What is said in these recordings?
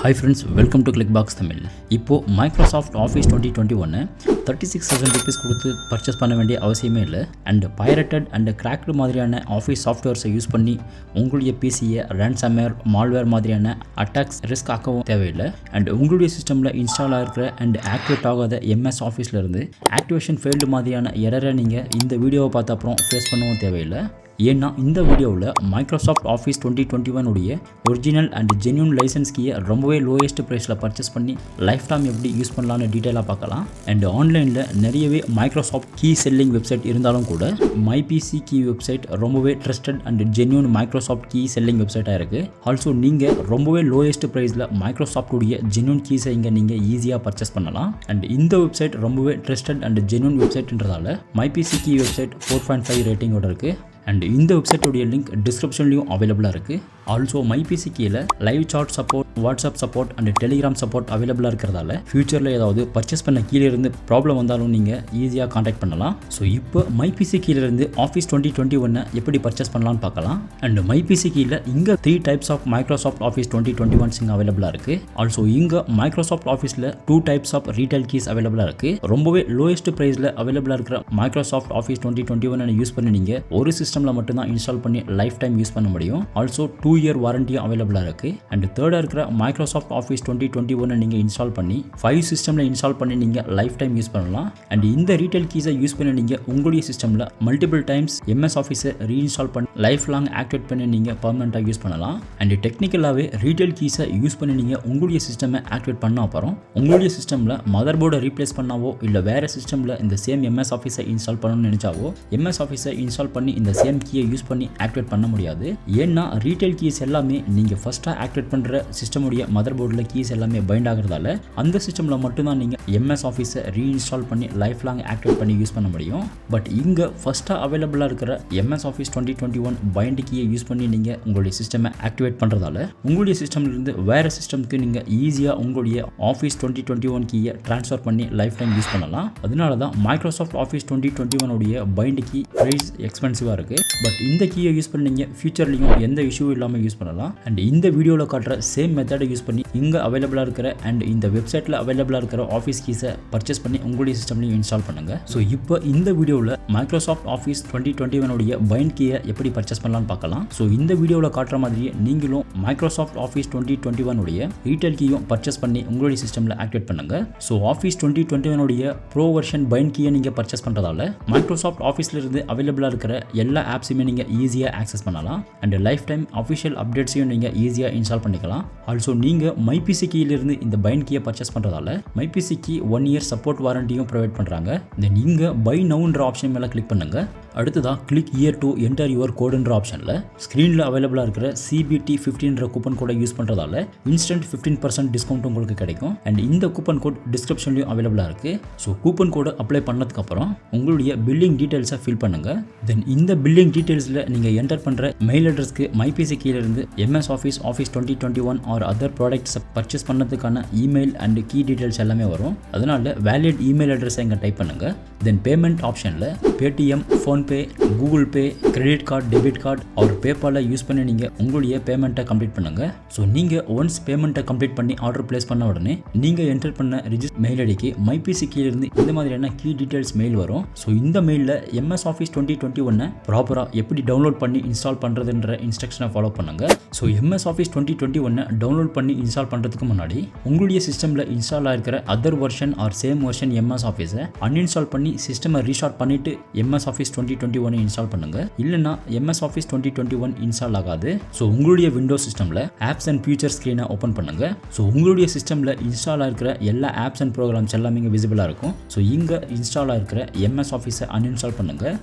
Hi friends, welcome to Clickbox Tamil. இப்போ Microsoft Office 2021 36,000 rupees கொடுத்து purchase பண்ண வேண்டிய அவசியமே இல்லை. அண்ட் பைரட்டட் அண்ட் கிராக்டு மாதிரியான ஆஃபீஸ் சாஃப்ட்வேர்ஸை யூஸ் பண்ணி உங்களுடைய பிசியை ரேன்சம்வேர் மால்வேர் மாதிரியான அட்டாக்ஸ் ரிஸ்க் ஆக்கவும் தேவையில்லை. அண்ட் உங்களுடைய சிஸ்டமில் இன்ஸ்டால் ஆகிருக்கிற அண்ட் ஆக்டிவேட் ஆகாத எம்எஸ் ஆஃபீஸ்லேருந்து ஆக்டிவேஷன் ஃபெயில்டு மாதிரியான எரரை நீங்கள் இந்த வீடியோவை பார்த்த அப்புறம் ஃபேஸ் பண்ணவும் தேவையில்லை. ஏன்னா இந்த வீடியோவில் மைக்ரோசாஃப்ட் ஆஃபீஸ் 2021 உடைய ஒரிஜினல் அண்ட் ஜென்யூன் லைசன்ஸ் கீயை ரொம்பவே லோயஸ்ட் ப்ரைஸில் பர்ச்சேஸ் பண்ணி லைஃப் டைம் எப்படி யூஸ் பண்ணலான்னு டீட்டெயிலாக பார்க்கலாம். அண்ட் ஆன்லைனில் நிறையவே மைக்ரோசாஃப்ட் கீ செல்லிங் வெப்சைட் இருந்தாலும் கூட மைபிசி கீ வெப்சைட் ரொம்பவே trusted and genuine Microsoft key selling வெப்சைட்டாக இருக்குது. ஆல்சோ நீங்கள் ரொம்பவே லோயஸ்ட் ப்ரைஸில் மைக்ரோசாஃப்ட் உடைய ஜென்யூன் கீஸை இங்கே நீங்கள் ஈஸியாக பர்ச்சேஸ் பண்ணலாம். அண்ட் இந்த வெப்சைட் ரொம்பவே ட்ரஸ்டட் அண்ட் ஜென்யூன் வெப்சைட்ன்றதால மைபிசி கீ வெப்சைட் 4.5 ரேட்டிங்கோட இருக்குது. அண்ட் இந்த வெப்சைட்டோடைய லிங்க் டிஸ்கிரிப்ஷன்லையும் அவைலபிளாக இருக்குது. ஆல்சோ மைபிசி கீழே live chat support, WhatsApp support and Telegram support அவைலபிளாக இருக்கிறதால ஃபியூச்சரில் ஏதாவது பர்ச்சேஸ் பண்ண கீழே இருந்து ப்ராப்ளம் வந்தாலும் நீங்கள் ஈஸியாக காண்டாக்ட் பண்ணலாம். ஸோ இப்போ மைபிசி கீழே இருந்து ஆஃபீஸ் 2021 எப்படி பர்ச்சேஸ் பண்ணலான்னு பார்க்கலாம். அண்ட் மைபிசி கீழே இங்கே 3 டைப்ஸ் ஆஃப் மைக்ரோசாஃப்ட் ஆஃபீஸ் 2021 இங்கே அவைலபிளாக இருக்குது. ஆல்சோ இங்கே மைக்ரோசாஃப்ட் ஆஃபீஸில் 2 டைப்ஸ் ஆஃப் ரீட்டைல் கீஸ் அவைலபிளாக இருக்குது. ரொம்பவே லோயஸ்ட் ப்ரைஸில் அவைலபிளாக இருக்கிற மைக்ரோசாஃப்ட் ஆஃபீஸ் 2021 யூஸ் பண்ணி நீங்கள் ஒரு சிஸ்டமில் மட்டும்தான் இன்ஸ்டால் பண்ணி லைஃப் டைம் யூஸ் பண்ண முடியும். ஆல்சோ 2 இயர் வாரண்டியும் அவைலபிளாக இருக்குது. அண்ட் தேர்டாக இருக்கிற மைக்ரோசாஃப்ட் ஆஃபீஸ் 2021 நீங்கள் இன்ஸ்டால் பண்ணி 5 சிஸ்டமில் இன்ஸ்டால் பண்ணி நீங்கள் லைஃப் டைம் யூஸ் பண்ணலாம். அண்ட் இந்த ரீட்டைல் கீஸை யூஸ் பண்ணி நீங்கள் உங்களுடைய சிஸ்டமில் மல்டிபிள் டைம்ஸ் எம்எஸ் ஆஃபீஸை ரீஇன்ஸ்டால் பண்ணி லைஃப் லாங் ஆக்டிவேட் பண்ணி நீங்கள் பர்மனெண்ட்டாக யூஸ் பண்ணலாம். அண்ட் டெக்னிக்கலாகவே ரீட்டைல் கீஸை யூஸ் பண்ணி நீங்கள் உங்களுடைய சிஸ்டமை ஆக்டிவேட் பண்ண அப்புறம் உங்களுடைய சிஸ்டமில் மதர் போர்டை ரீப்ளேஸ் பண்ணாவோ இல்லை வேறு சிஸ்டமில் இந்த சேம் எம்எஸ் ஆஃபீஸை இன்ஸ்டால் பண்ணணும்னு நினச்சாவோ எம்எஸ் ஆஃபீஸை இன்ஸ்டால் பண்ணி இந்த சேம் கீயை யூஸ் பண்ணி ஆக்டிவேட் பண்ண முடியாது. ஏன்னா ரீட்டைல் கீஸ் எல்லாமே நீங்கள் ஃபர்ஸ்ட்டாக ஆக்டிவேட் பண்ணுற சிஸ்டமுடைய மதர் போர்டில் கீஸ் எல்லாமே பைண்ட் ஆகிறதால அந்த சிஸ்டமில் மட்டும்தான் நீங்கள் எம்எஸ் ஆஃபீஸை ரீஇன்ஸ்டால் பண்ணி லைஃப் லாங் ஆக்டிவேட் பண்ணி யூஸ் பண்ண முடியும். பட் இங்கே ஃபர்ஸ்ட்டாக அவைலபிளாக இருக்கிற எம்எஸ் ஆஃபீஸ் 2021 பைண்ட் கீயை யூஸ் பண்ணி நீங்கள் உங்களுடைய சிஸ்டமை ஆக்டிவேட் பண்ணுறதால உங்களுடைய சிஸ்டம்லேருந்து வேறு சிஸ்டம்க்கு நீங்கள் ஈஸியாக உங்களுடைய ஆஃபீஸ் 2021 கீயை ட்ரான்ஸ்ஃபர் பண்ணி லைஃப் டைம் யூஸ் பண்ணலாம். அதனால தான் மைக்ரோசாஃப்ட் ஆஃபீஸ் 2021 உடைய பைண்ட் கீ ப்ரைஸ் எக்ஸ்பென்சிவாக இருக்குது. பட் இந்த கீயை யூஸ் பண்ணீங்க ஃபியூச்சர்லையும் எந்த இஷ்யூ இல்லாமல் யூஸ் பண்ணலாம். அண்ட் இந்த வீடியோவில் காட்டுற சேம் மெத்தடை யூஸ் பண்ணி இங்கே அவைலபிளாக இருக்கிற அண்ட் இந்த வெப்சைட்டில் அவைலபிளாக இருக்கிற ஆஃபீஸ் கீஸை பர்ச்சேஸ் பண்ணி உங்களுடைய சிஸ்டம்லையும் இன்ஸ்டால் பண்ணுங்கள். ஸோ இப்போ இந்த வீடியோவில் மைக்ரோசாஃப்ட் ஆஃபீஸ் 2021 உடைய பைண்ட் கீயை எப்படி பர்ச்சேஸ் பண்ணலான்னு பார்க்கலாம். ஸோ இந்த வீடியோவில் காட்டுற மாதிரியே நீங்களும் மைக்ரோசாஃப்ட் ஆஃபீஸ் 2021 உடைய ரீட்டைல் கீயும் பர்ச்சேஸ் பண்ணி உங்களுடைய சிஸ்டமில் ஆக்டிவேட் பண்ணுங்கள். ஸோ ஆஃபீஸ் 2021 உடைய ப்ரோ வெர்ஷன் பைண்ட் கீயை நீங்கள் பர்ச்சேஸ் பண்ணுறதால மைக்ரோசாஃப்ட் ஆஃபீஸ்லேருந்து அவைலபிளாக இருக்கிற எல்லா ஆப்ஸுமே நீங்கள் ஈஸியாக ஆக்சஸ் பண்ணலாம். அண்ட் லைஃப் டைம் அஃபிஷியல் அப்டேட்ஸையும் நீங்கள் ஈஸியாக இன்ஸ்டால் பண்ணிக்கலாம். ஆல்சோ நீங்கள் மைபிசி கீயிலிருந்து இந்த பைண்ட் கீயை பர்ச்சேஸ் பண்ணுறதால மைபிசி கீ 1 இயர் சப்போர்ட் வாரண்டியும் ப்ரொவைட் பண்ணுறாங்க. தென் நீங்கள் பை நவுன்ற ஆப்ஷன் மேலே கிளிக் பண்ணுங்கள். அடுத்ததாக click here to enter your கோடுன்ற ஆப்ஷனில் ஸ்க்ரீனில் அவைலபிளாக இருக்கிற CBT 15 கூப்பன் கோடை யூஸ் பண்ணுறதால இன்ஸ்டன்ட் 15% டிஸ்கவுண்ட் உங்களுக்கு கிடைக்கும். அண்ட் இந்த கூப்பன் கோட் டிஸ்கிரிப்ஷன்லையும் அவைலபிளாக இருக்குது. ஸோ கூப்பன் கோடை அப்ளை பண்ணதுக்கப்புறம் உங்களுடைய பில்லிங் டீட்டெயில்ஸை ஃபில் பண்ணுங்கள். தென் இந்த பில்லிங் டீட்டெயில்ஸில் நீங்கள் என்டர் பண்ணுற மெயில் அட்ரஸ்க்கு மைபிசி கீழிருந்து எம்எஸ் ஆஃபீஸ் 2021 ஆர் அதர் ப்ராடக்ட்ஸை பர்ச்சேஸ் பண்ணதுக்கான இமெயில் அண்ட் கீ டீட்டெயில்ஸ் எல்லாமே வரும். அதனால வேலிட் இமெயில் அட்ரஸை இங்கே டைப் பண்ணுங்கள். தென் பேமெண்ட் ஆப்ஷனில் Paytm, PhonePe, Google Pay, credit card, debit card or பேபாலை யூஸ் பண்ணி நீங்கள் உங்களுடைய பேமெண்ட்டை கம்ப்ளீட் பண்ணுங்கள். ஸோ நீங்கள் ஒன்ஸ் பேமெண்ட்டை கம்ப்ளீட் பண்ணி ஆர்டர் பிளேஸ் பண்ண உடனே நீங்கள் என்டர் பண்ண ரிஜிஸ்டர் மெயில் ஐடிக்கு மைபிசி கீழிருந்து இந்த மாதிரியான கீ டீட்டெயில்ஸ் மெயில் வரும். ஸோ இந்த மெயிலில் எம்எஸ் ஆஃபீஸ் 2021 ப்ராப்பராக எப்படி டவுன்லோட் பண்ணி இன்ஸ்டால் பண்ணுறதுன்ற இன்ஸ்ட்ரக்ஷனை ஃபாலோ பண்ணுங்கள். ஸோ எம்எஸ் ஆஃபீஸ் 2021 டவுன்லோட் பண்ணி இன்ஸ்டால் பண்ணுறதுக்கு முன்னாடி உங்களுடைய சிஸ்டமில் இன்ஸ்டால் ஆகிருக்கிற other version or same version MS ஆஃபீஸை அன்இன்ஸ்டால் பண்ணி சிஸ்டமை ரீஸ்டார்ட் பண்ணிவிட்டு எம்எஸ் ஆஃபீஸ் 2021 இன்ஸ்டால் பண்ணுங்கள். இல்லைனா எம்எஸ் ஆஃபீஸ் 2021 இன்ஸ்டால் ஆகாது. ஸோ உங்களுடைய விண்டோஸ் சிஸ்டமில் ஆப்ஸ் அண்ட் ஃபியூச்சர் ஸ்க்ரீனை ஓப்பன் பண்ணுங்கள். ஸோ உங்களுடைய சிஸ்டமில் இன்ஸ்டால் ஆகிருக்கிற எல்லா ஆப்ஸ் அண்ட் ப்ரோக்ராம்ஸ் எல்லாமே இங்கே விசிபிளாக இருக்கும். ஸோ இங்கே இன்ஸ்டால் ஆகிருக்கிற எம்எஸ் ஆஃபீஸை அன்இன்ஸ்டால் பண்ணுங்கள்.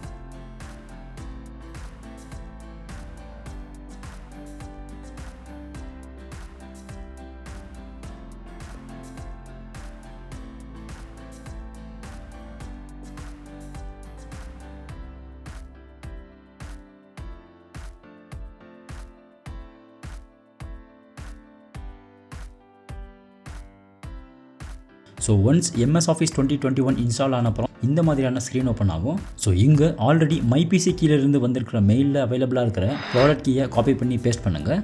So once MS office 2021 install ஆன அப்புறம் இந்த மாதிரியான ஸ்க்ரீன் ஓப்பன் ஆகும். ஸோ இங்கே ஆல்ரெடி மைபிசி கீழிருந்து வந்திருக்கிற மெயிலில் அவைலபிளாக இருக்கிற ப்ராடக்ட் கீயை காப்பி பண்ணி பேஸ்ட் பண்ணுங்கள்.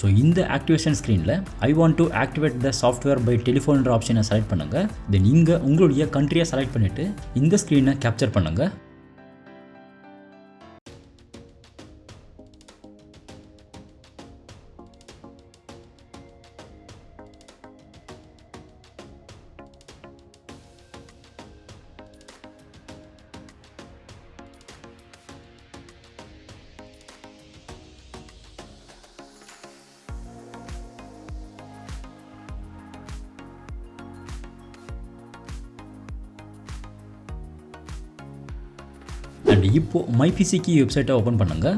ஸோ இந்த ஆக்டிவேஷன் ஸ்க்ரீனில் I want to activate the software by டெலிஃபோன்ற ஆப்ஷனை செலக்ட் பண்ணுங்கள். தென் இங்கே உங்களுடைய கண்ட்ரியை செலக்ட் பண்ணிவிட்டு இந்த ஸ்க்ரீனை கேப்சர் பண்ணுங்கள். அண்ட் இப்போ மைபிசிக்கு வெப்சைட்டை ஓப்பன் பண்ணுங்கள்.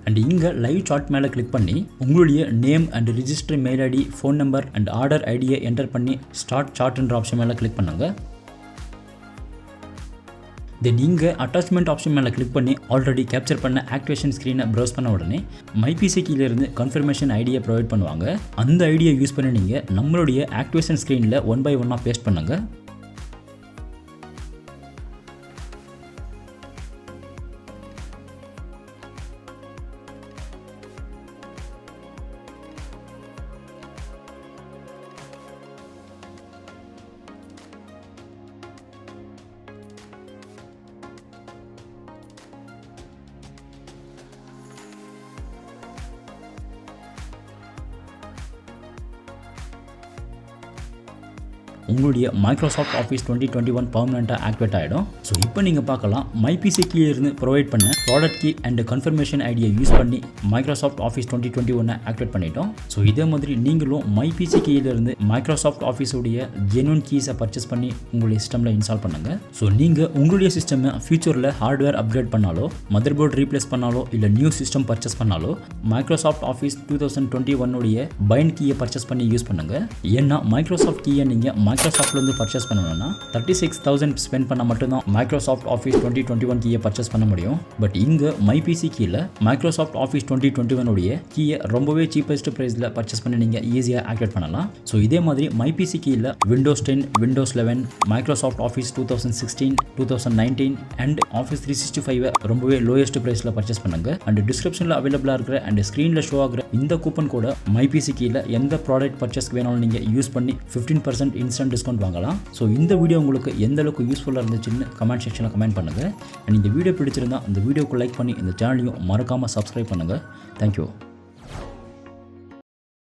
அண்ட் இங்கே லைவ் சார்ட் மேலே கிளிக் பண்ணி உங்களுடைய name and register mail ID, phone number and order ஐடியை என்டர் பண்ணி ஸ்டார்ட் சார்ட்ன்ற ஆப்ஷன் மேலே கிளிக் பண்ணுங்கள். தென் இங்கே அட்டாச்மெண்ட் ஆப்ஷன் மேலே கிளிக் பண்ணி ஆல்ரெடி கேப்சர் பண்ண ஆக்டிவேஷன் ஸ்க்ரீனை ப்ரௌஸ் பண்ண உடனே மைபிசிக்கிலேருந்து கன்ஃபர்மேஷன் ஐடியை ப்ரொவைட் பண்ணுவாங்க. அந்த ஐடியை யூஸ் பண்ணி நீங்கள் நம்மளுடைய ஆக்டிவேஷன் ஸ்க்ரீனில் 1 by 1 பேஸ்ட் பண்ணுங்கள். உங்களுடைய மைக்ரோசாஃப்ட் ஆஃபீஸ் 2021 பர்மனெண்ட்டாக ஆக்டிவேட் ஆகிடும். ஸோ இப்போ நீங்கள் பார்க்கலாம் மைபிசி கீழேருந்து ப்ரொவைட் பண்ண ப்ராடக்ட் கீ அண்ட் கன்ஃபர்மேஷன் ஐடியை யூஸ் பண்ணி மைக்ரோசாஃப்ட் ஆஃபீஸ் 2021 ஆக்டிவேட் பண்ணிட்டோம். ஸோ இதே மாதிரி நீங்களும் மைபிசி கீழேருந்து மைக்ரோசாஃப்ட் ஆஃபீஸுடைய ஜென்யூன் கீஸை பர்ச்சேஸ் பண்ணி உங்களுடைய சிஸ்டமில் இன்ஸ்டால் பண்ணுங்கள். ஸோ நீங்கள் உங்களுடைய சிஸ்டமை ஃபியூச்சரில் ஹார்ட்வேர் அப்கிரேட் பண்ணாலோ, மதர் போர்டு ரீப்ளேஸ் பண்ணாலோ, இல்லை நியூ சிஸ்டம் பர்ச்சேஸ் பண்ணாலோ மைக்ரோசாஃப்ட் ஆஃபீஸ் 2021 பைண்ட் கீயை பர்ச்சேஸ் பண்ணி யூஸ் பண்ணுங்கள். ஏன்னா மைக்ரோசாஃப்ட் கீயை நீங்கள் மைக்ரோசாஃப்ட்லேருந்து பர்ச்சேஸ் பண்ணணும்னா 36,000 ஸ்பெண்ட் பண்ணால் மட்டும்தான் மைக்ரோசாஃப்ட் ஆஃபீஸ் 2021 கீயை பர்ச்சேஸ் பண்ண முடியும். பட் இங்கே மைபிசி கீழே மைக்ரோசாஃப்ட் ஆஃபீஸ் 2021 கீயை ரொம்பவே சீப்பஸ்ட் ப்ரைஸில் பர்ச்சேஸ் பண்ணி நீங்கள் ஈஸியாக ஆக்டிவேட் பண்ணலாம். ஸோ இதே மாதிரி மைபிசி கீழே Windows 10, Windows 11, Microsoft office 2016, 2019 and office 365 ரொம்பவே லோயஸ்ட் ப்ரைஸில் பர்ச்சேஸ் பண்ணுங்கள். அண்ட் டிஸ்கிரிப்ஷனில் அவைலபிளாக இருக்கிற அண்ட் ஸ்க்ரீனில் ஷோ ஆகிற இந்த கூப்பன் கூட மைபிசி கீழே எந்த ப்ராடக்ட் பர்ச்சேஸ்க்கு வேணாலும் நீங்கள் யூஸ் பண்ணி 15% இன்ஸ்டன்ட் டிஸ்கவுண்ட் வாங்கலாம். ஸோ இந்த வீடியோ உங்களுக்கு எந்த அளவுக்கு யூஸ்ஃபுல்லாக இருந்துச்சுன்னு கமெண்ட் செக்ஷனில் கமெண்ட் பண்ணுங்கள். அண்ட் இந்த வீடியோ பிடிச்சிருந்தா இந்த வீடியோக்கு லைக் பண்ணி இந்த சேனலையும் மறக்காமல் சப்ஸ்கிரைப் பண்ணுங்கள். தேங்க்யூ.